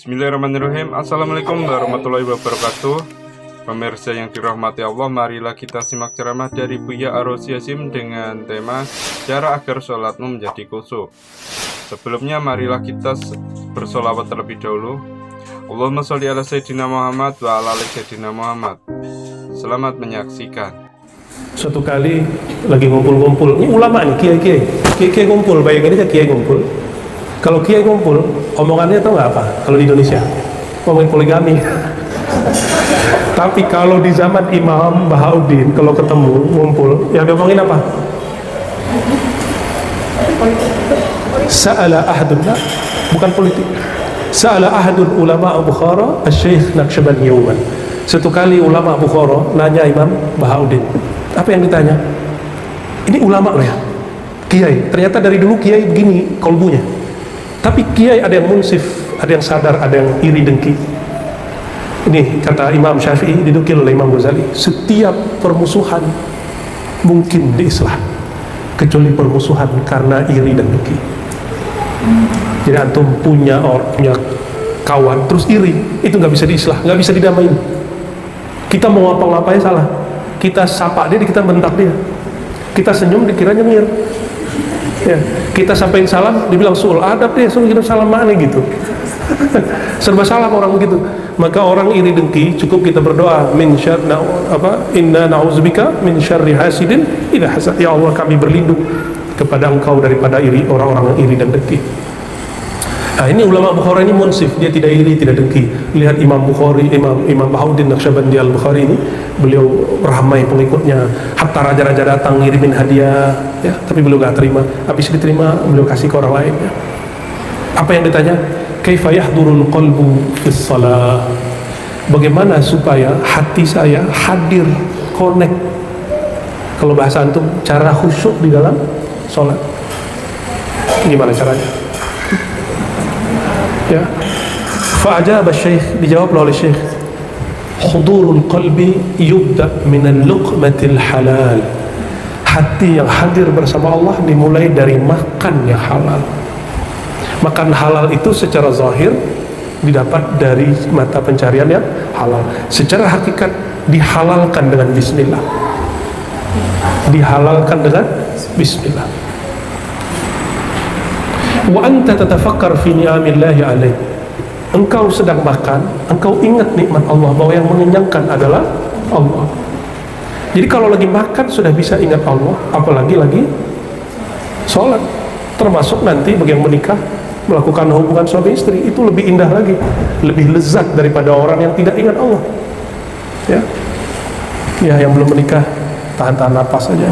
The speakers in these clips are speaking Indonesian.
Bismillahirrahmanirrahim. Assalamualaikum warahmatullahi wabarakatuh. Pemirsa yang dirahmati Allah, marilah kita simak ceramah dari Buya Ar-Razi Hasyim dengan tema cara agar sholatmu menjadi khusyuk. Sebelumnya marilah kita bersolawat terlebih dahulu. Allahumma sholli ala Sayyidina Muhammad wa ala ali Sayyidina Muhammad. Selamat menyaksikan. Suatu kali lagi ngumpul-ngumpul, ini ulama nih, kiai ngumpul, bayangin aja kiai ngumpul. Kalau kiai ngumpul, omongannya tau nggak apa? Kalau di Indonesia, ngomongin poligami. Tapi kalau di zaman Imam Bahauddin, kalau ketemu ngumpul, yang diomongin apa? Sa'ala ahadun, bukan politik. Sa'ala ahadun ulama Bukhara, Syekh Naqsyabandi yauman. Satu kali ulama Bukhara nanya Imam Bahauddin. Apa yang ditanya? Ini ulama loh ya, kiai. Ternyata dari dulu kiai begini kolbunya. Tapi kiai ada yang munsif, ada yang sadar, ada yang iri dengki. Ini kata Imam Syafi'i, didukil oleh Imam Ghazali, setiap permusuhan mungkin diislah kecuali permusuhan karena iri dan dengki. Jadi antum punya kawan terus iri, itu nggak bisa diislah, nggak bisa didamain. Kita mau ngapa-ngapain salah, kita sapa dia, kita bentak dia, kita senyum dikira nyengir. Ya, kita sampaikan salam dibilang suul adab deh, suruh kirim salam mana gitu. Serba salah orang begitu. Maka orang iri dengki, cukup kita berdoa min syarr inna na'udzubika min syarri hasidin idza hasad. Ya Allah, kami berlindung kepada Engkau daripada iri orang-orang yang iri dan dengki. Nah, ini ulama Bukhari ini munsif, dia tidak iri, tidak dengki. Lihat Imam Bukhari, Imam Bahauddin Naqsyabandi al-Bukhari ini, beliau ramai pengikutnya. Hatta raja-raja datang ngirimin hadiah, ya, tapi beliau gak terima. Habis diterima, beliau kasih ke orang lain. Ya. Apa yang ditanya? Kaifa yahdurul qalbu fis shalah? Bagaimana supaya hati saya hadir, connect? Kalau bahasa antum, cara khusyuk di dalam sholat. Gimana caranya? Ya, fa'ajaba Syekh, dijawab oleh Syekh, hudurul qalbi yubda minal luqmatil halal. Hati yang hadir bersama Allah dimulai dari makan yang halal. Makan halal itu secara zahir didapat dari mata pencarian yang halal. Secara hakikat dihalalkan dengan bismillah. Dihalalkan dengan bismillah. Wa anta tatafakkar fi ni'amillahi alaik. Engkau sedang makan, engkau ingat nikmat Allah, bahwa yang mengenyangkan adalah Allah. Jadi kalau lagi makan sudah bisa ingat Allah, apalagi lagi sholat. Termasuk nanti bagi yang menikah, melakukan hubungan suami istri, itu lebih indah lagi, lebih lezat daripada orang yang tidak ingat Allah. Ya, ya, yang belum menikah tahan-tahan napas saja.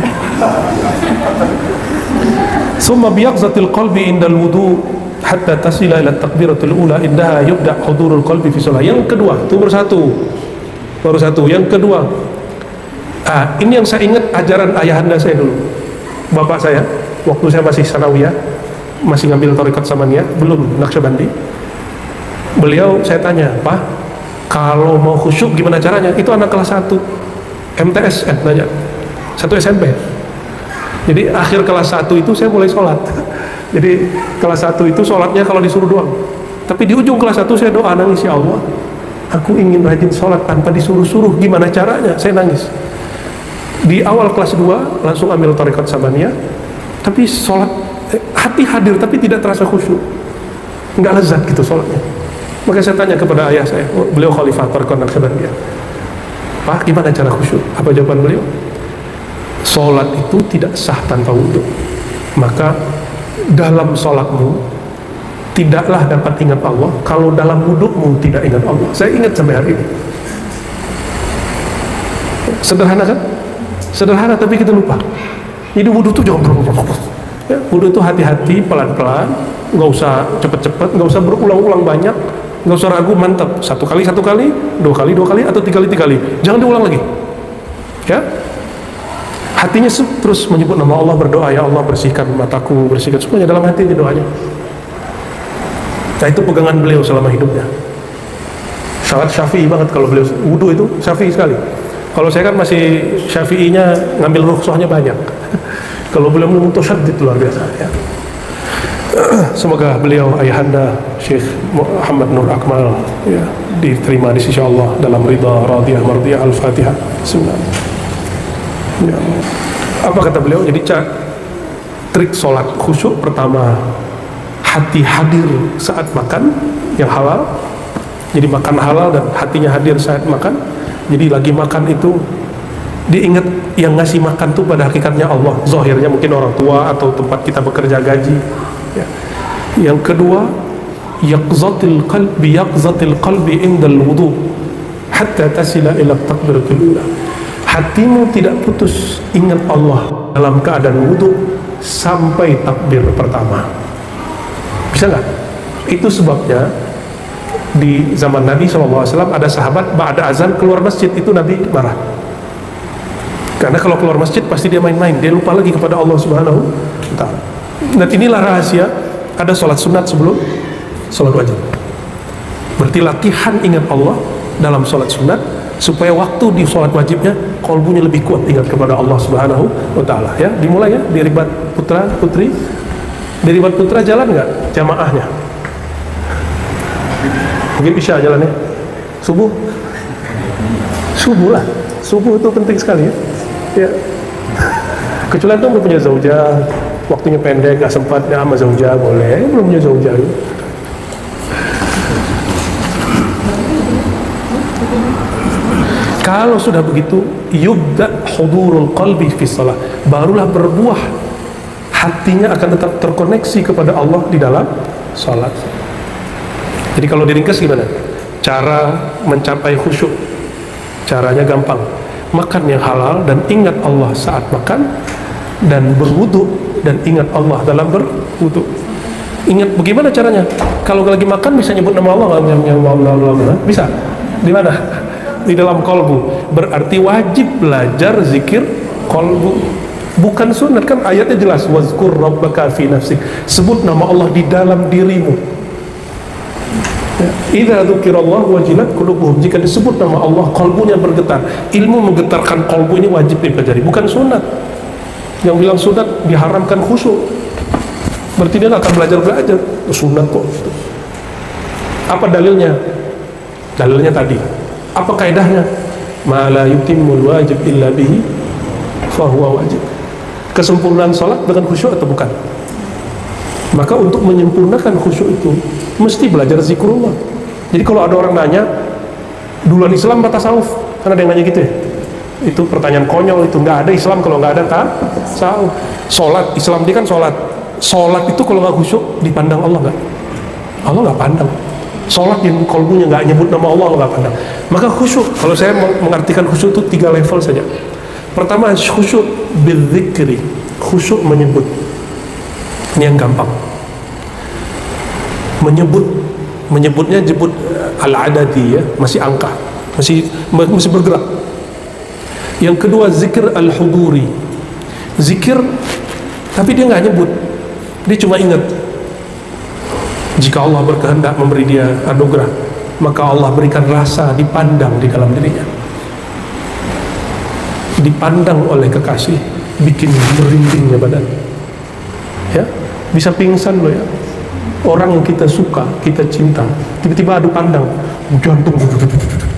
Summa biyaqzatil qalbi indal wudu hatta tasila ila takbiratul ula indaha yubda hudurul qalbi fi shalah. Yang kedua, itu baru satu. Yang kedua, ini yang saya ingat ajaran ayahanda saya dulu, bapak saya, waktu saya masih sanawiyah, masih ngambil thariqat samaniyah, belum Naqsyabandi. Beliau, saya tanya, Pak, kalau mau khusyuk gimana caranya? Itu anak kelas 1 MTS, nanya, 1 SMP. Jadi akhir kelas 1 itu saya mulai sholat. Jadi kelas 1 itu sholatnya kalau disuruh doang. Tapi di ujung kelas 1 saya doa, nangis, ya Allah, aku ingin rajin sholat tanpa disuruh-suruh. Gimana caranya? Saya nangis. Di awal kelas 2 langsung ambil thariqat samaniyah. Tapi sholat, hati hadir tapi tidak terasa khusyuk. Nggak lezat gitu sholatnya. Maka saya tanya kepada ayah saya, beliau khalifah thariqat Naqsyabandiyah, Pak, gimana cara khusyuk? Apa jawaban beliau? Sholat itu tidak sah tanpa wudhu. Maka dalam sholatmu tidaklah dapat ingat Allah kalau dalam wudhumu tidak ingat Allah. Saya ingat sampai hari ini. Sederhana kan? Sederhana tapi kita lupa. Jadi wudhu itu jangan ya, wudhu itu hati-hati, pelan-pelan, nggak usah cepet-cepet, nggak usah berulang-ulang banyak, nggak usah ragu, mantap. 1 kali, 1 kali, 2 kali, 2 kali, atau 3 kali, 3 kali. Jangan diulang lagi. Ya, hatinya terus menyebut nama Allah, berdoa, ya Allah bersihkan mataku, bersihkan semuanya, dalam hatinya doanya. Nah, itu pegangan beliau selama hidupnya. Sangat syafi'i banget kalau beliau wudhu itu, syafi'i sekali. Kalau saya kan masih syafi'inya, ngambil rukhsahnya banyak. Kalau beliau mutasyadid luar biasa ya. Semoga beliau ayahanda Syekh Muhammad Nur Akmal ya, diterima di sisi Allah dalam ridha radiyah mardiyah. Al-Fatihah. Bismillah. Ya. Apa kata beliau? Jadi trik sholat khusyuk pertama, hati hadir saat makan yang halal. Jadi makan halal dan hatinya hadir saat makan. Jadi lagi makan itu diingat yang ngasih makan tuh pada hakikatnya Allah. Zahirnya mungkin orang tua atau tempat kita bekerja gaji ya. Yang kedua, yaqzatil qalbi indal wudu hatta tasila ila takbiratul ula. Hatimu tidak putus ingat Allah dalam keadaan wudu sampai takbir pertama. Bisa nggak? Itu sebabnya di zaman Nabi SAW ada sahabat ba'da azan keluar masjid, itu Nabi marah. Karena kalau keluar masjid pasti dia main-main, dia lupa lagi kepada Allah Subhanahu wa ta'ala. Dan inilah rahasia ada sholat sunat sebelum sholat wajib. Berarti latihan ingat Allah dalam sholat sunat supaya waktu di sholat wajibnya qalbunya lebih kuat ingat kepada Allah Subhanahu wa ta'ala ya. Dimulai ya, di ribat putra putri. Di ribat putra jalan nggak jamaahnya? Mungkin isya jalannya, subuh lah, subuh itu penting sekali ya. Kecuali itu belum punya zaujah, waktunya pendek, gak sempat ya sama zaujah boleh, belum punya zaujah. Kalau sudah begitu, yubda hudurul qalbi fi shalah, barulah berbuah hatinya akan tetap terkoneksi kepada Allah di dalam salat. Jadi kalau diringkas gimana? Cara mencapai khusyuk, caranya gampang. Makan yang halal dan ingat Allah saat makan, dan berwudu dan ingat Allah dalam berwudu. Ingat bagaimana caranya? Kalau lagi makan bisa nyebut nama Allah nggak? Bisa. Di mana? Di dalam kolbu. Berarti wajib belajar zikir kolbu. Bukan sunat, kan ayatnya jelas, wazkur rabbaka fi nafsik. Sebut nama Allah di dalam dirimu. Idza dzukirallah wajilat qulubuhum, jika disebut nama Allah kalbunya bergetar. Ilmu menggetarkan kalbu ini wajib dipelajari, bukan sunat. Yang bilang sunat diharamkan khusyuk, berarti dia nggak akan belajar sunat kok. Apa dalilnya? Dalilnya tadi. Apa kaidahnya? Ma la yutimmul wajib illa bihi fahuwa wajib. Kesempurnaan salat dengan khusyuk atau bukan? Maka untuk menyempurnakan khusyuk itu mesti belajar zikrullah. Jadi kalau ada orang nanya duluan Islam apa tasawuf, kan ada yang nanya gitu ya, itu pertanyaan konyol. Itu nggak ada Islam kalau nggak ada tasawuf. Sholat, Islam dia kan sholat itu kalau nggak khusyuk dipandang Allah nggak? Allah nggak pandang. Sholat yang kolbunya nggak nyebut nama Allah nggak pandang. Maka khusyuk, kalau saya mengartikan khusyuk itu 3 level saja. Pertama khusyuk bidzikri, khusyuk menyebut. Ini yang gampang. Menyebutnya jebut al-adadi ya, masih angka, masih bergerak. Yang kedua zikir al-huduri, zikir tapi dia nggak nyebut, dia cuma ingat. Jika Allah berkehendak memberi dia anugerah, maka Allah berikan rasa dipandang di dalam dirinya, dipandang oleh kekasih, bikin merindingnya badan ya. Bisa pingsan loh ya, orang yang kita suka, kita cinta, tiba-tiba adu pandang, jantung.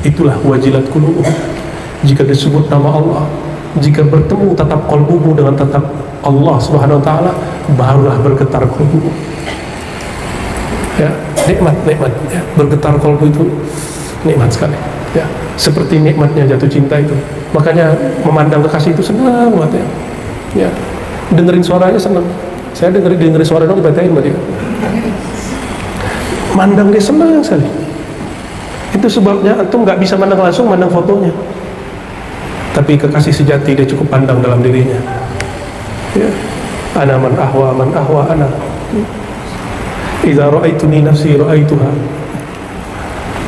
Itulah wajilat qulubuhum. Jika disebut nama Allah, jika bertemu tatap qalbumu dengan tatap Allah Subhanahu wa ta'ala, barulah bergetar qalbumu ya. Nikmat ya. Bergetar qalbu itu nikmat sekali ya, seperti nikmatnya jatuh cinta itu. Makanya memandang kekasih itu senang banget ya. Dengerin suaranya senang. Saya dengerin suara dong dibacain sama dia. Mandang dia senang sekali. Itu sebabnya antum nggak bisa mandang langsung, mandang fotonya. Tapi kekasih sejati dia cukup pandang dalam dirinya. Ya. Ana man ahwa ana. Idza ra'aituni nafsi ra'aituha.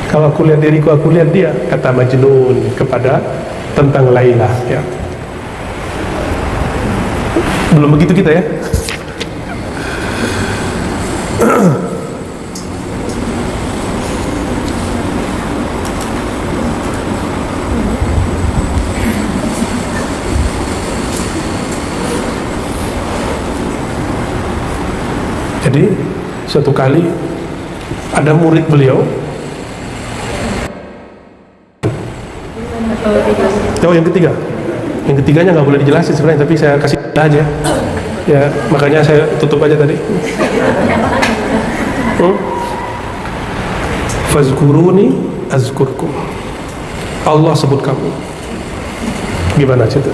Kalau aku lihat diriku, aku lihat dia, kata Majnun kepada tentang Laila ya. Belum begitu kita ya. Jadi suatu kali ada murid beliau. Oh, yang ketiga. Yang ketiganya nggak boleh dijelasin sebenarnya, tapi saya kasih aja. Ya, makanya saya tutup aja tadi. Fazkuruni azkurkum. Allah sebut kamu. Gimana cerita?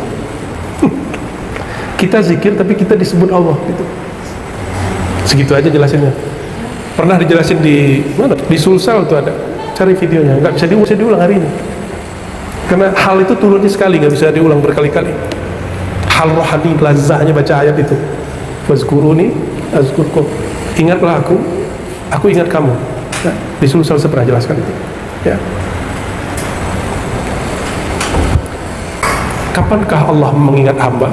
Kita zikir tapi kita disebut Allah gitu. Segitu aja jelasinnya. Pernah dijelasin di mana? Di Sulsel itu ada. Cari videonya. Nggak bisa diulang hari ini. Karena hal itu turunnya sekali, nggak bisa diulang berkali-kali. Hal rohani, lazahnya baca ayat itu. Fazkuruni azkurkum. Ingatlah aku ingat kamu. Ya, di Sulsel saya pernah jelaskan itu. Ya. Kapankah Allah mengingat hamba?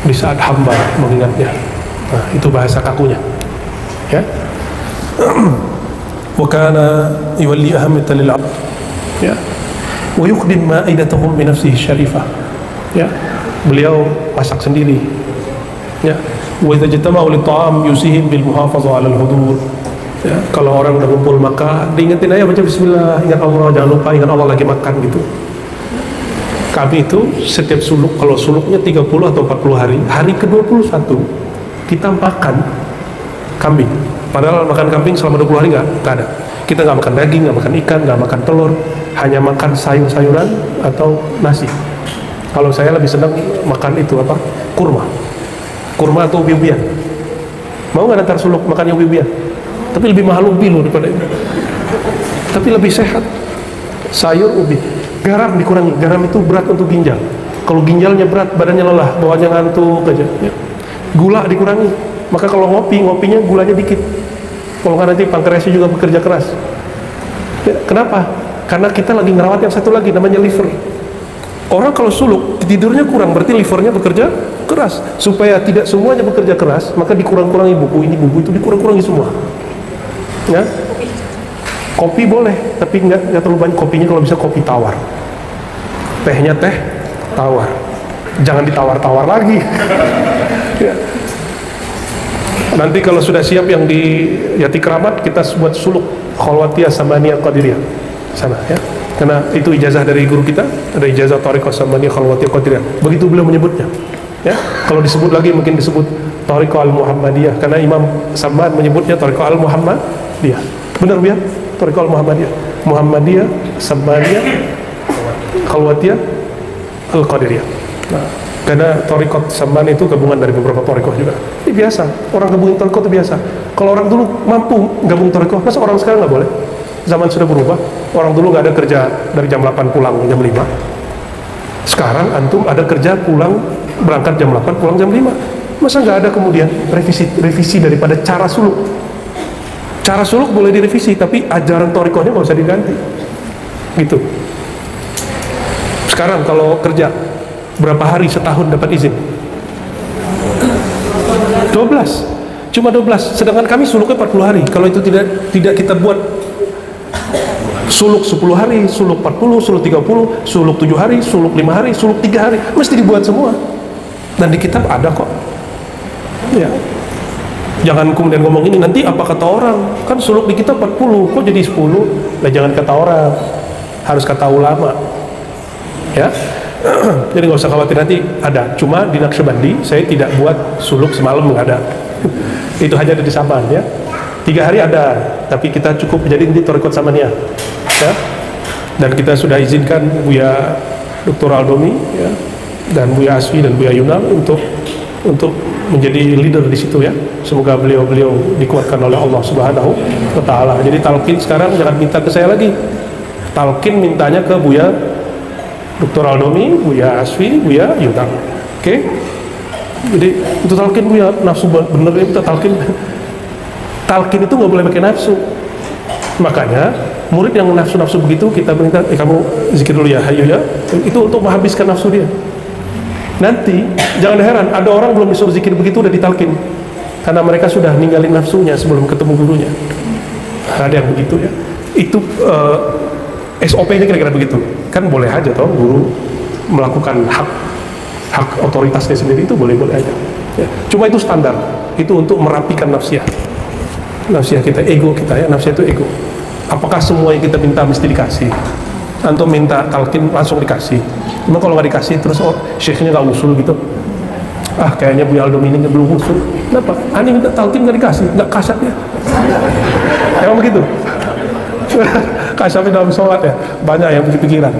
Di saat hamba mengingatnya. Nah, itu bahasa kakunya. Ya. Wa kana yuwalli ahamatan lil 'abd. Ya. Wa yuqdim ma'idatahum bi nafsihi syarifah. Ya. Beliau masak sendiri. Ya. Wa idza jatama'u lit ta'am yusihim bil muhafazah 'ala al hudur. Ya, kalau orang udah kumpul maka diingetin aja baca bismillah, ingat Allah, jangan lupa ingat Allah lagi makan gitu. Kami itu setiap suluk, kalau suluknya 30 atau 40 hari, hari ke-21 kita makan kambing. Padahal makan kambing selama 20 hari nggak ada. Kita nggak makan daging, nggak makan ikan, nggak makan telur, hanya makan sayur-sayuran atau nasi. Kalau saya lebih senang makan itu apa? Kurma atau ubi-ubian. Mau nggak ntar suluk makannya ubi-ubian? Tapi lebih mahal ubi loh daripada ini. Tapi lebih sehat. Sayur ubi. Garam dikurangi. Garam itu berat untuk ginjal. Kalau ginjalnya berat, badannya lelah, bawaannya ngantuk aja. Ya. Gula dikurangi. Maka kalau ngopinya gulanya dikit. Kalau nggak nanti pankreasnya juga bekerja keras. Ya, kenapa? Karena kita lagi ngerawat yang satu lagi namanya liver. Orang kalau suluk tidurnya kurang, berarti livernya bekerja keras. Supaya tidak semuanya bekerja keras, maka dikurang-kurangi buku itu dikurang-kurangi semua. Ya, kopi boleh, tapi nggak terlalu banyak. Kopinya kalau bisa kopi tawar, tehnya teh tawar, jangan ditawar-tawar lagi. Ya. Nanti kalau sudah siap yang di Yati Keramat, kita buat suluk Khalwatiyah Samaniyah Qadiriyah sana ya, karena itu ijazah dari guru kita, ada ijazah Thariqah Samaniyah Khalwatiyah Qadiriyah, begitu beliau menyebutnya ya. Kalau disebut lagi mungkin disebut Thariqah Al-Muhammadiyah, karena Imam Samad menyebutnya Thariqah Al-Muhammadiyah. Benar ya? Thariqah Al-Muhammadiyah Samaniyah Khalwatiyah Al-Qadiriyah. Nah, karena Thariqah Saman itu gabungan dari beberapa Thariqah juga. Ini biasa, orang gabungin Thariqah itu biasa. Kalau orang dulu mampu gabung Thariqah, masa orang sekarang nggak boleh? Zaman sudah berubah. Orang dulu nggak ada kerja dari jam 8 pulang jam 5. Sekarang antum ada kerja pulang, berangkat jam 8 pulang jam 5. Masa nggak ada kemudian revisi daripada cara suluk? Cara suluk boleh direvisi, tapi ajaran Thariqahnya nggak usah diganti. Gitu. Sekarang kalau kerja berapa hari setahun dapat izin? 12. Cuma 12. Sedangkan kami suluknya 40 hari. Kalau itu tidak kita buat suluk 10 hari, suluk 40, suluk 30, suluk 7 hari, suluk 5 hari, suluk 3 hari, mesti dibuat semua. Dan di kitab ada kok. Ya. Jangan kemudian ngomong ini nanti apa kata orang. Kan suluk di kitab 40, kok jadi 10? Nah, jangan kata orang. Harus kata ulama. Ya. Jadi nggak usah khawatir, nanti ada. Cuma di Naqsyabandi saya tidak buat suluk semalam, nggak ada. Itu hanya ada di Saman ya. 3 hari ada, tapi kita cukup jadi di Thariqah Samaniyah ya. Dan kita sudah izinkan Buya Dr. Aldomi ya, dan Buya Asfi dan Buya Yunal untuk menjadi leader di situ ya. Semoga beliau dikuatkan oleh Allah Subhanahu wa taala. Jadi talqin sekarang jangan minta ke saya lagi. Talqin mintanya ke Buya Dr. Aldomi, Buya Asfi, Buya Yunal. Oke? Jadi itu talqin Buya nafsu bener itu talqin. Talqin itu nggak boleh pakai nafsu. Makanya murid yang nafsu begitu kita minta, kamu zikir dulu ya, hayu ya. Itu untuk menghabiskan nafsu dia. Nanti jangan heran ada orang belum disuruh zikir begitu udah ditalqin, karena mereka sudah ninggalin nafsunya sebelum ketemu gurunya. Ada yang begitu ya. Itu SOP-nya kira-kira begitu. Kan boleh aja toh guru melakukan hak hak otoritasnya sendiri, itu boleh-boleh aja ya. Cuma itu standar, itu untuk merapikan nafsiyah kita, ego kita ya. Nafsiyah itu ego. Apakah semua yang kita minta mesti dikasih? Antum minta talqin langsung dikasih? Cuma kalau nggak dikasih terus syekhnya nggak usul gitu, kayaknya Bu Aldo ini belum usul. Kenapa? Ani minta talqin nggak dikasih, nggak kasat ya. Emang begitu? Kasatnya dalam sholat ya, banyak yang pikir-pikiran.